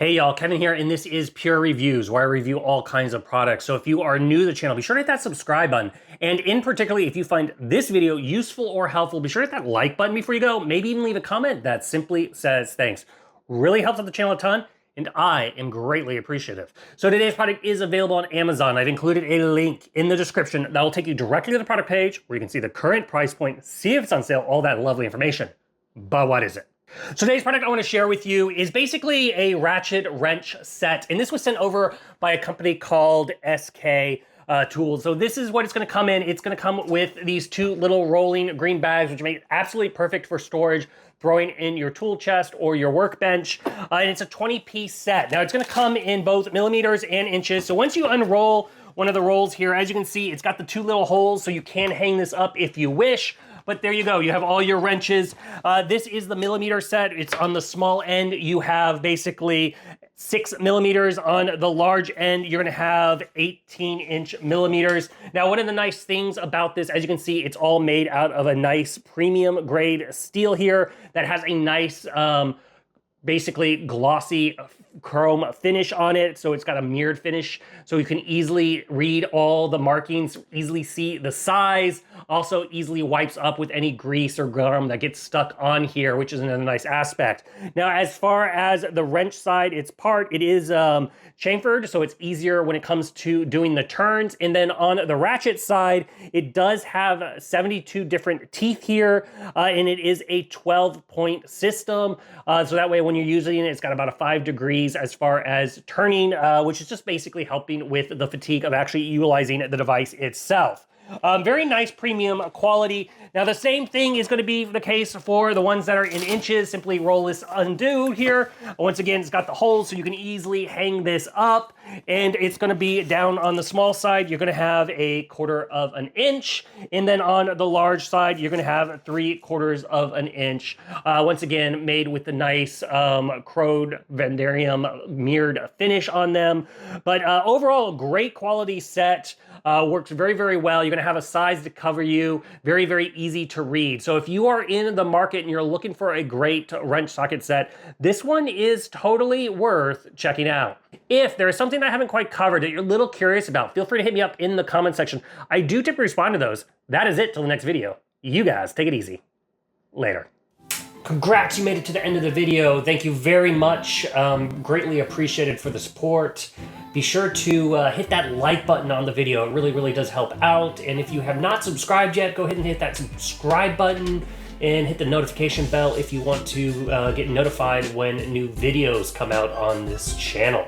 Hey y'all, Kevin here, and this is Pure Reviews, where I review all kinds of products. So if you are new to the channel, be sure to hit that subscribe button. And in particular, if you find this video useful or helpful, be sure to hit that like button before you go. Maybe even leave a comment that simply says thanks. Really helps out the channel a ton, and I am greatly appreciative. So today's product is available on Amazon. I've included a link in the description that will take you directly to the product page where you can see the current price point, see if it's on sale, all that lovely information. But what is it? So today's product I want to share with you is basically a ratchet wrench set, and this was sent over by a company called SK Tools. So this is what it's going to come in. It's going to come with these two little rolling green bags, which make it absolutely perfect for storage, throwing in your tool chest or your workbench. And it's a 20-piece set. Now it's going to come in both millimeters and inches. So once you unroll one of the rolls here, as you can see, it's got the two little holes, so you can hang this up if you wish. But there you go, you have all your wrenches. This is the millimeter set. It's on the small end. You have basically 6 millimeters. On the large end, you're gonna have 18-inch millimeters. Now, one of the nice things about this, as you can see, it's all made out of a nice premium grade steel here that has a nice, basically glossy chrome finish on it. So it's got a mirrored finish, so you can easily read all the markings, easily see the size, also easily wipes up with any grease or gum that gets stuck on here, which is another nice aspect. Now, as far as the wrench side, it is chamfered, so it's easier when it comes to doing the turns. And then on the ratchet side, it does have 72 different teeth here, and it is a 12-point system. So that way, when you're using it, it's got about a 5 degrees as far as turning, which is just basically helping with the fatigue of actually utilizing the device itself. Very nice premium quality. Now the same thing is going to be the case for the ones that are in inches. Simply roll this undo here. Once again, it's got the holes so you can easily hang this up, and it's going to be down on the small side. You're going to have 1/4 of an inch, and then on the large side, you're going to have 3/4 of an inch. Once again, made with the nice chrome Vandarium mirrored finish on them. But overall, great quality set. Works very, very well. You're going to have a size to cover you. Very, very easy to read. So if you are in the market and you're looking for a great wrench socket set, this one is totally worth checking out. If there is something that I haven't quite covered that you're a little curious about, feel free to hit me up in the comment section. I do typically respond to those. That is it till the next video. You guys, take it easy. Later. Congrats, you made it to the end of the video. Thank you very much. Greatly appreciated for the support. Be sure to hit that like button on the video. It really, really does help out. And if you have not subscribed yet, go ahead and hit that subscribe button and hit the notification bell if you want to get notified when new videos come out on this channel.